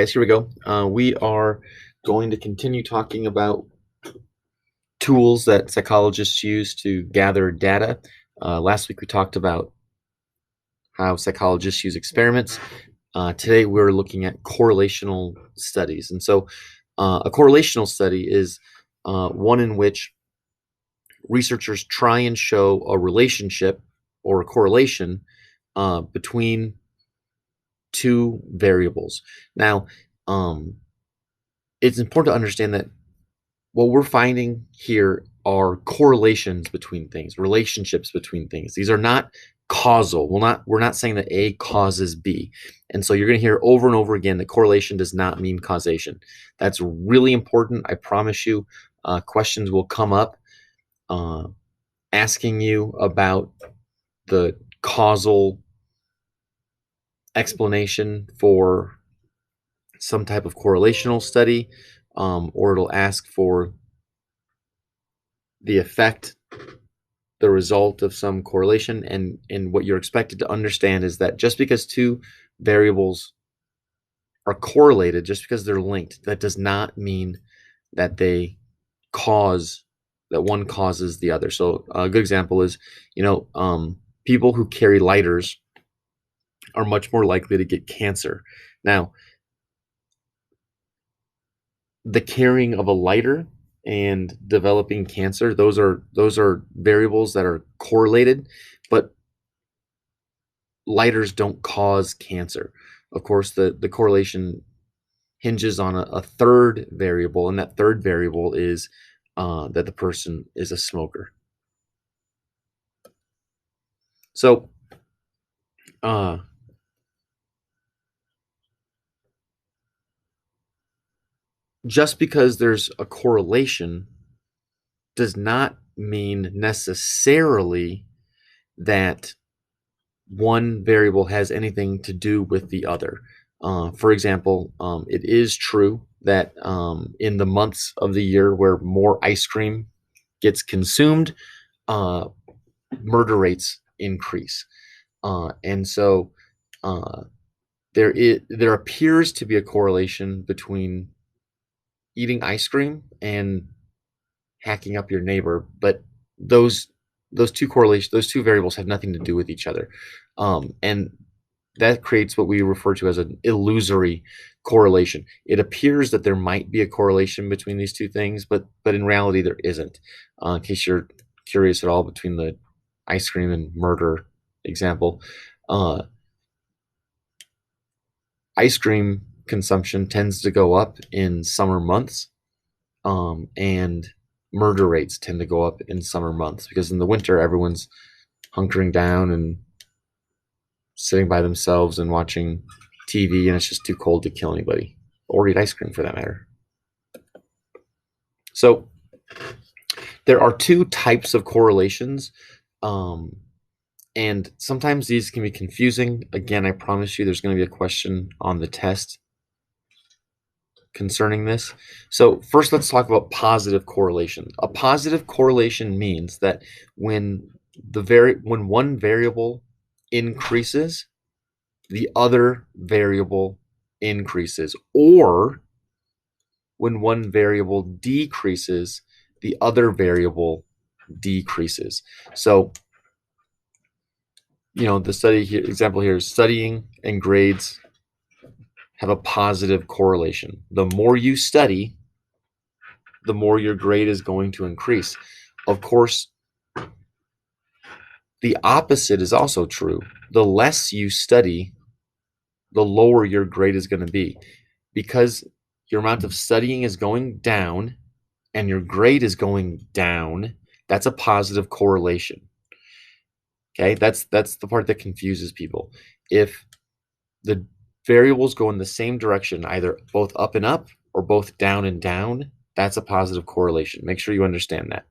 Guys, here we go. We are going to continue talking about tools that psychologists use to gather data. Last week we talked about how psychologists use experiments. Today we're looking at correlational studies. And so a correlational study is one in which researchers try and show a relationship or a correlation between two variables. Now, it's important to understand that what we're finding here are correlations between things, relationships between things. These are not causal. We're not saying that A causes B. And so you're going to hear over and over again that correlation does not mean causation. That's really important. I promise you, questions will come up asking you about the causal explanation for some type of correlational study, or it'll ask for the effect, the result of some correlation. And what you're expected to understand is that just because two variables are correlated, just because they're linked, that does not mean that they cause, that one causes the other. So a good example is, people who carry lighters are much more likely to get cancer. Now, the carrying of a lighter and developing cancer, those are variables that are correlated, but lighters don't cause cancer. Of course, the correlation hinges on a third variable, and that third variable is that the person is a smoker. So just because there's a correlation does not mean necessarily that one variable has anything to do with the other. For example, it is true that in the months of the year where more ice cream gets consumed, murder rates increase. And so there appears to be a correlation between eating ice cream and hacking up your neighbor, but those two variables have nothing to do with each other, and that creates what we refer to as an illusory correlation. It appears that there might be a correlation between these two things, but in reality there isn't. In case you're curious at all, between the ice cream and murder example, ice cream consumption tends to go up in summer months, and murder rates tend to go up in summer months because in the winter everyone's hunkering down and sitting by themselves and watching TV, and it's just too cold to kill anybody or eat ice cream for that matter. So there are two types of correlations, and sometimes these can be confusing. Again, I promise you there's going to be a question on the test concerning this. So first, let's talk about positive correlation. A positive correlation means that when one variable increases, the other variable increases, or when one variable decreases, the other variable decreases. So, the study here, example here is studying and grades have a positive correlation. The more you study, the more your grade is going to increase. Of course, the opposite is also true. The less you study, the lower your grade is going to be, because your amount of studying is going down and your grade is going down. That's a positive correlation. Okay, that's the part that confuses people. If the variables go in the same direction, either both up and up or both down and down, that's a positive correlation. Make sure you understand that.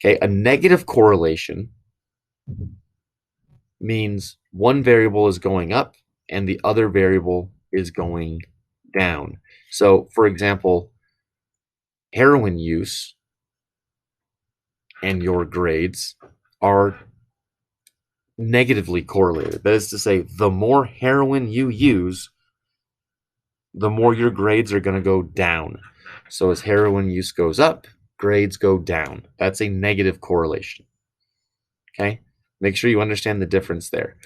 Okay, a negative correlation means one variable is going up and the other variable is going down. So, for example, heroin use and your grades are negatively correlated. That is to say, the more heroin you use, the more your grades are going to go down. So as heroin use goes up, grades go down. That's a negative correlation. Okay? Make sure you understand the difference there.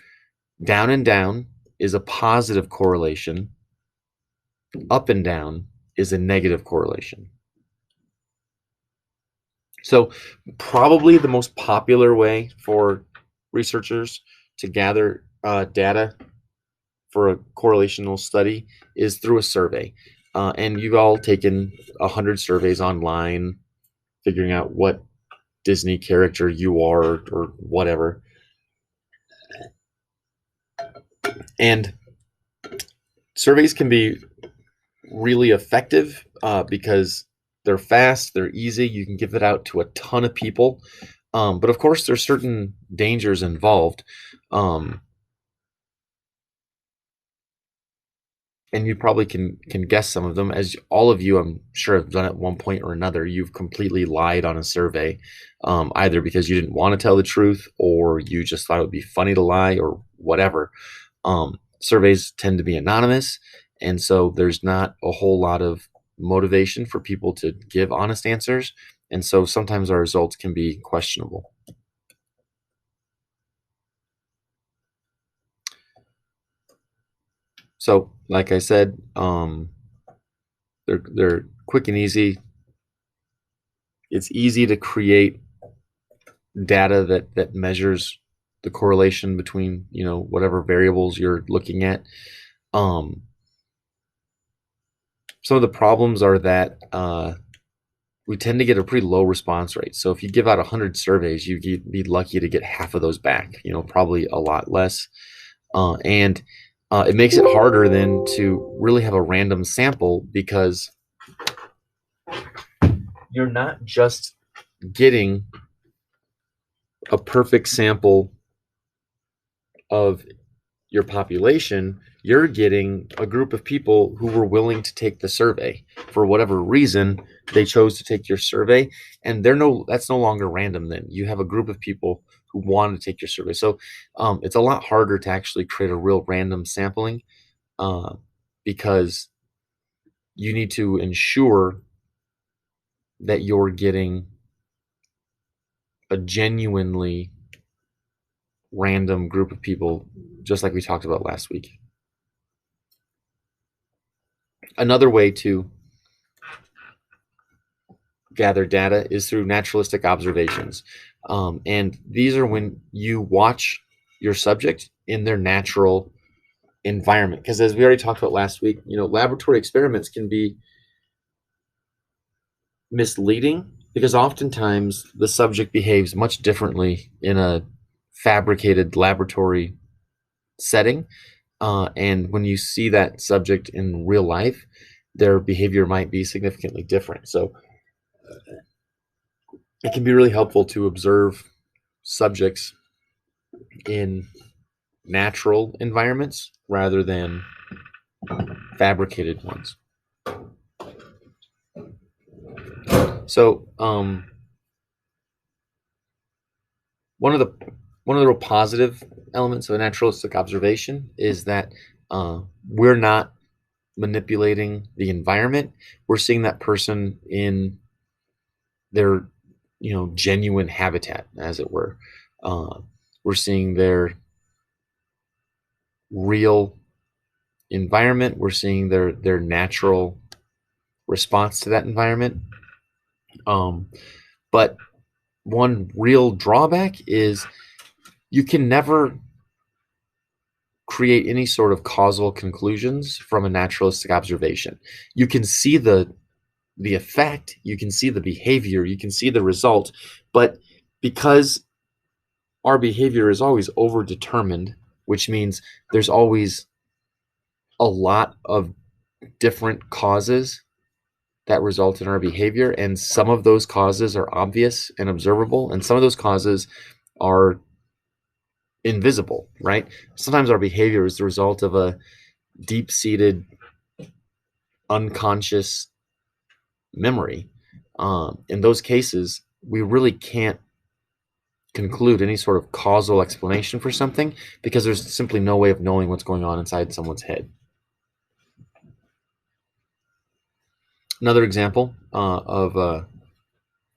Down and down is a positive correlation. Up and down is a negative correlation. So probably the most popular way for researchers to gather data for a correlational study is through a survey. And you've all taken 100 surveys online, figuring out what Disney character you are or whatever. And surveys can be really effective because they're fast, they're easy. You can give it out to a ton of people. But of course, there's certain dangers involved. And you probably can guess some of them, as all of you, I'm sure, have done at one point or another. You've completely lied on a survey, either because you didn't want to tell the truth or you just thought it would be funny to lie or whatever. Surveys tend to be anonymous, and so there's not a whole lot of motivation for people to give honest answers, and so sometimes our results can be questionable. So, like I said, they're quick and easy. It's easy to create data that measures the correlation between, whatever variables you're looking at. Some of the problems are that we tend to get a pretty low response rate. So if you give out 100 surveys, you'd be lucky to get half of those back, probably a lot less. And it makes it harder then to really have a random sample, because you're not just getting a perfect sample of your population, you're getting a group of people who were willing to take the survey. For whatever reason, they chose to take your survey, and that's no longer random. Then you have a group of people who wanted to take your survey. So it's a lot harder to actually create a real random sampling, because you need to ensure that you're getting a genuinely random group of people, just like we talked about last week. Another way to gather data is through naturalistic observations. And these are when you watch your subject in their natural environment. Because as we already talked about last week, laboratory experiments can be misleading because oftentimes the subject behaves much differently in a fabricated laboratory setting. And when you see that subject in real life, their behavior might be significantly different. So it can be really helpful to observe subjects in natural environments rather than fabricated ones. So one of the real positive elements of a naturalistic observation is that we're not manipulating the environment. We're seeing that person in their genuine habitat, as it were. We're seeing their real environment. We're seeing their natural response to that environment. But one real drawback is you can never create any sort of causal conclusions from a naturalistic observation. You can see the effect, you can see the behavior, you can see the result, but because our behavior is always overdetermined, which means there's always a lot of different causes that result in our behavior, and some of those causes are obvious and observable, and some of those causes are invisible, right? Sometimes our behavior is the result of a deep-seated unconscious memory. In those cases, we really can't conclude any sort of causal explanation for something because there's simply no way of knowing what's going on inside someone's head. Another example of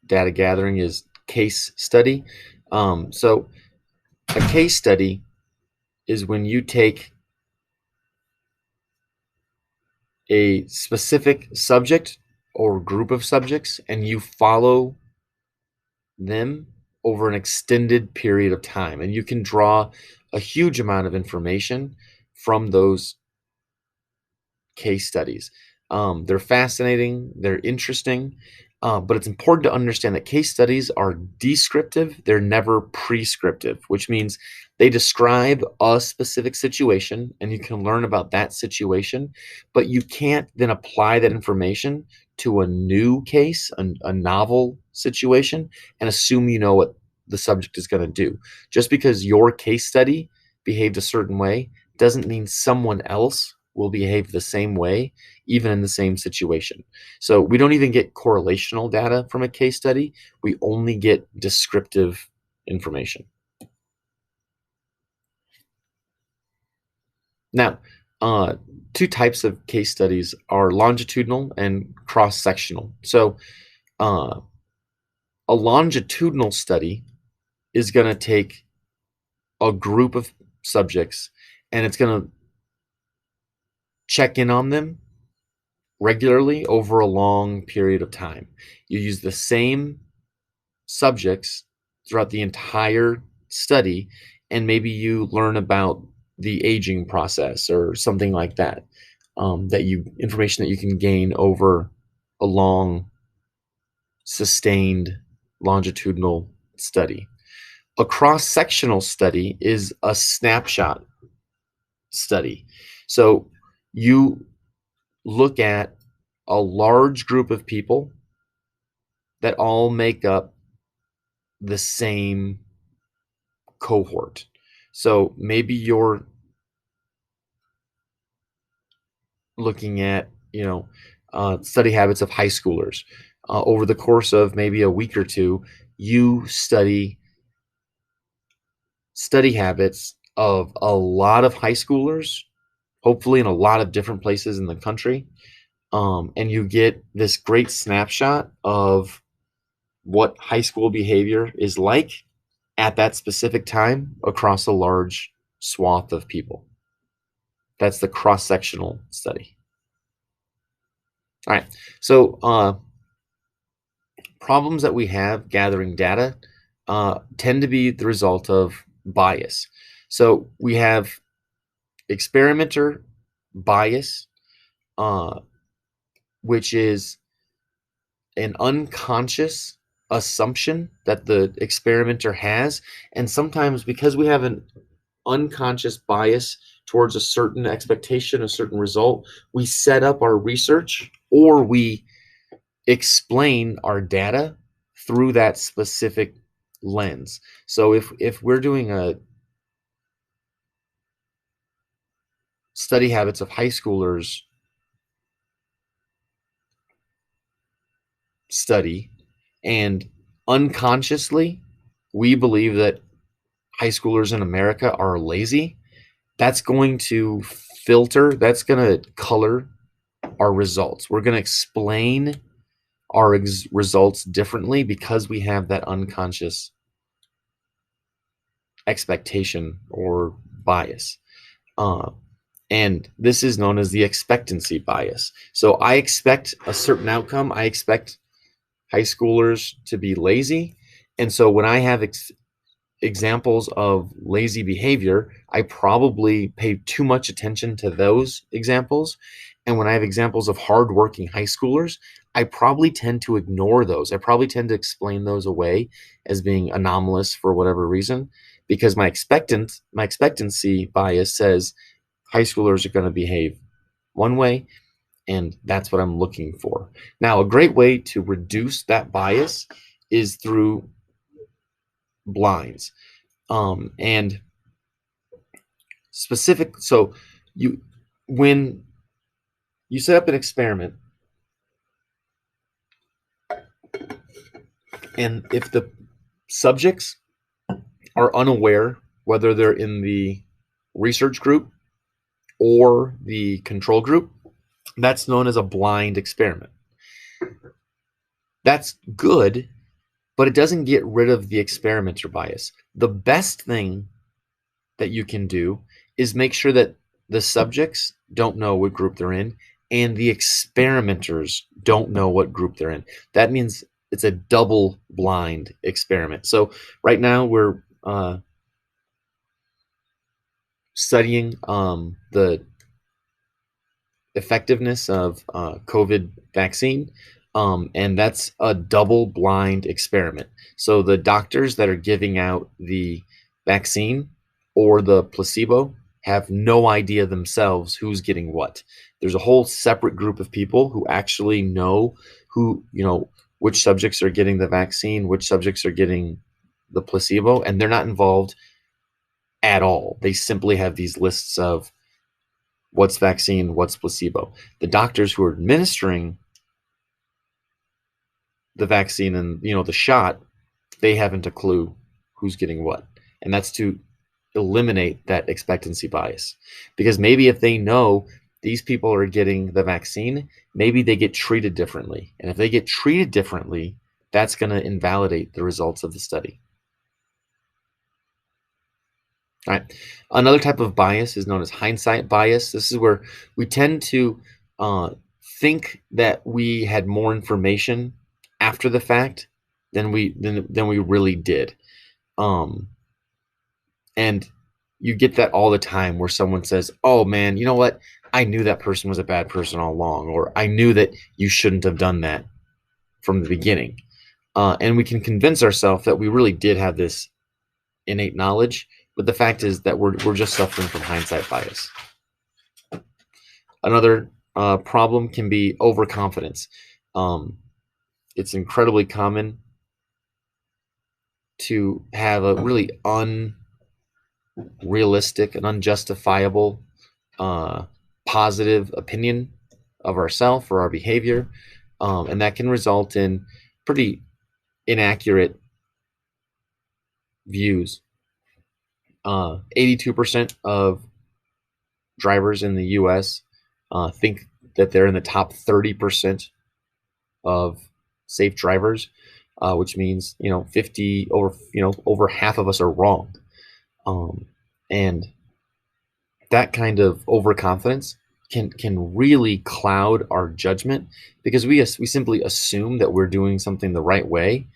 data gathering is case study. So a case study is when you take a specific subject or group of subjects and you follow them over an extended period of time. And you can draw a huge amount of information from those case studies. They're fascinating, they're interesting, but it's important to understand that case studies are descriptive, they're never prescriptive, which means they describe a specific situation and you can learn about that situation, but you can't then apply that information to a new case, a novel situation, and assume you know what the subject is going to do. Just because your case study behaved a certain way doesn't mean someone else will behave the same way, even in the same situation. So we don't even get correlational data from a case study. We only get descriptive information. Now, two types of case studies are longitudinal and cross-sectional. So a longitudinal study is going to take a group of subjects and it's going to check in on them regularly over a long period of time. You use the same subjects throughout the entire study, and maybe you learn about the aging process or something like that. Information that you can gain over a long, sustained longitudinal study. A cross-sectional study is a snapshot study. So you look at a large group of people that all make up the same cohort. So maybe you're looking at, study habits of high schoolers. Over the course of maybe a week or two, you study habits of a lot of high schoolers, hopefully in a lot of different places in the country. And you get this great snapshot of what high school behavior is like at that specific time across a large swath of people. That's the cross-sectional study. All right, so problems that we have gathering data tend to be the result of bias. So we have experimenter bias, which is an unconscious assumption that the experimenter has. And sometimes because we have an unconscious bias towards a certain expectation, a certain result, we set up our research or we explain our data through that specific lens. So if we're doing a study habits of high schoolers study, and unconsciously we believe that high schoolers in America are lazy, that's going to that's going to color our results. We're going to explain our results differently because we have that unconscious expectation or bias. And this is known as the expectancy bias. So I expect a certain outcome. I expect high schoolers to be lazy. And so when I have examples of lazy behavior, I probably pay too much attention to those examples. And when I have examples of hardworking high schoolers, I probably tend to ignore those. I probably tend to explain those away as being anomalous for whatever reason, because my expectancy bias says high schoolers are going to behave one way, and that's what I'm looking for. Now, a great way to reduce that bias is through blinds. And specific, so when you set up an experiment, and if the subjects are unaware whether they're in the research group or the control group, that's known as a blind experiment. That's good, but it doesn't get rid of the experimenter bias. The best thing that you can do is make sure that the subjects don't know what group they're in and the experimenters don't know what group they're in. That means it's a double blind experiment. So right now we're studying the effectiveness of COVID vaccine. And that's a double blind experiment. So the doctors that are giving out the vaccine or the placebo have no idea themselves who's getting what. There's a whole separate group of people who actually know who, which subjects are getting the vaccine, which subjects are getting the placebo, and they're not involved at all. They simply have these lists of what's vaccine, what's placebo. The doctors who are administering the vaccine and the shot, they haven't a clue who's getting what. And that's to eliminate that expectancy bias. Because maybe if they know these people are getting the vaccine, maybe they get treated differently. And if they get treated differently, that's going to invalidate the results of the study. All right. Another type of bias is known as hindsight bias. This is where we tend to think that we had more information after the fact than we really did. And you get that all the time where someone says, "Oh man, you know what? I knew that person was a bad person all along," or "I knew that you shouldn't have done that from the beginning." And we can convince ourselves that we really did have this innate knowledge, but the fact is that we're just suffering from hindsight bias. Another problem can be overconfidence. It's incredibly common to have a really unrealistic and unjustifiable positive opinion of ourselves or our behavior, and that can result in pretty inaccurate views. 82% of drivers in the U.S. Think that they're in the top 30% of safe drivers, which means 50 over half of us are wrong, and that kind of overconfidence can really cloud our judgment because we simply assume that we're doing something the right way,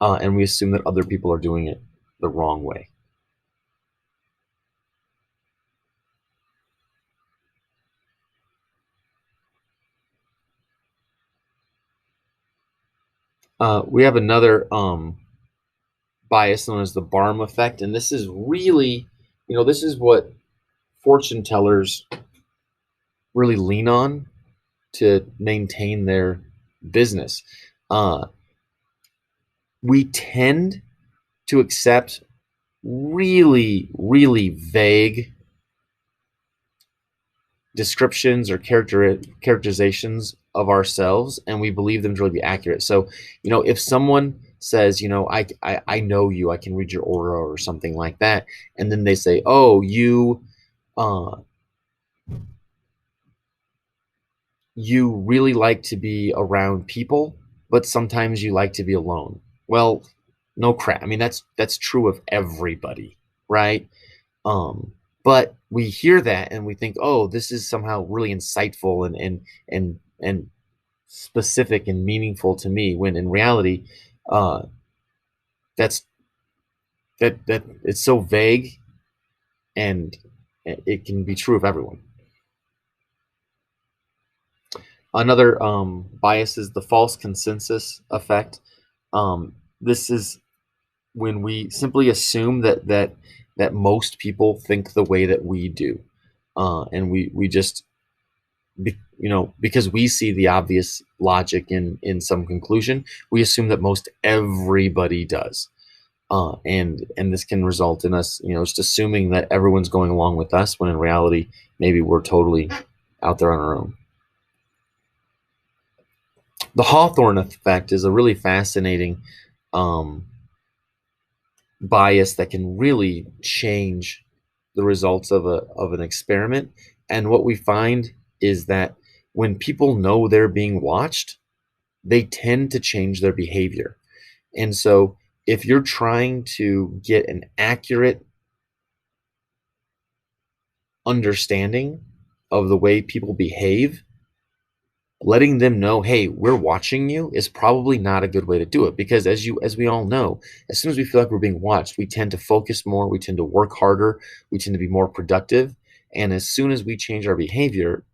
and we assume that other people are doing it the wrong way. We have another bias known as the Barnum effect, and this is really, this is what fortune tellers really lean on to maintain their business. We tend to accept really, really vague descriptions or characterizations of ourselves, and we believe them to really be accurate. So, if someone says, I know you, I can read your aura or something like that, and then they say, oh, you really like to be around people, but sometimes you like to be alone. Well, no crap. I mean, that's true of everybody, right? But we hear that and we think, oh, this is somehow really insightful and specific and meaningful to me. When in reality, that it's so vague, and it can be true of everyone. Another bias is the false consensus effect. This is when we simply assume that most people think the way that we do, and we just because we see the obvious logic in some conclusion, we assume that most everybody does, and this can result in us just assuming that everyone's going along with us when in reality maybe we're totally out there on our own. The Hawthorne effect is a really fascinating bias that can really change the results of an experiment. And what we find is that when people know they're being watched, they tend to change their behavior. And so if you're trying to get an accurate understanding of the way people behave, letting them know, hey, we're watching you is probably not a good way to do it, because as we all know, as soon as we feel like we're being watched, we tend to focus more, we tend to work harder, we tend to be more productive. And as soon as we change our behavior,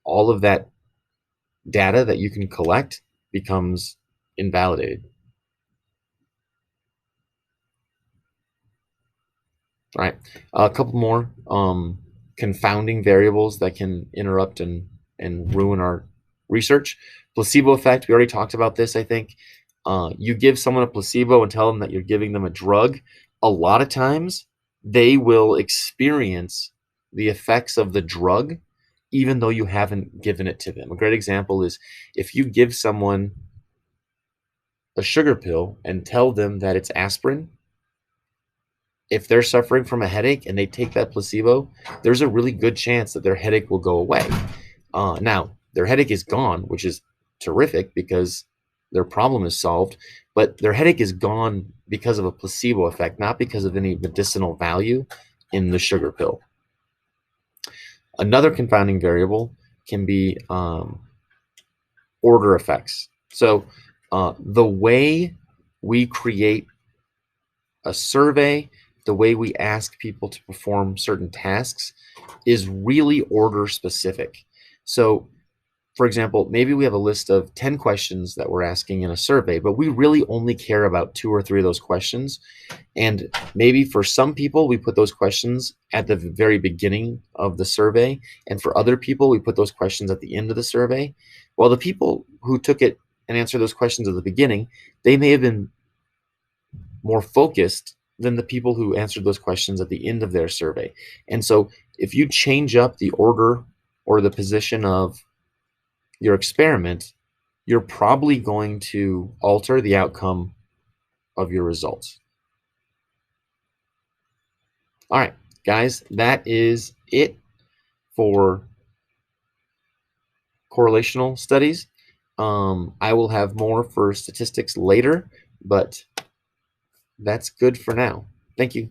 all of that data that you can collect becomes invalidated. All right, a couple more confounding variables that can interrupt and ruin our research. Placebo effect. We already talked about this, I think. You give someone a placebo and tell them that you're giving them a drug. A lot of times, they will experience the effects of the drug, even though you haven't given it to them. A great example is if you give someone a sugar pill and tell them that it's aspirin, if they're suffering from a headache and they take that placebo, there's a really good chance that their headache will go away. Now, their headache is gone, which is terrific because their problem is solved, but their headache is gone because of a placebo effect, not because of any medicinal value in the sugar pill. Another confounding variable can be order effects. So the way we create a survey, the way we ask people to perform certain tasks is really order specific. So, for example, maybe we have a list of 10 questions that we're asking in a survey, but we really only care about 2 or 3 of those questions. And maybe for some people, we put those questions at the very beginning of the survey. And for other people, we put those questions at the end of the survey. Well, the people who took it and answered those questions at the beginning, they may have been more focused than the people who answered those questions at the end of their survey. And so if you change up the order or the position of your experiment, you're probably going to alter the outcome of your results. All right, guys, that is it for correlational studies. I will have more for statistics later, but that's good for now. Thank you.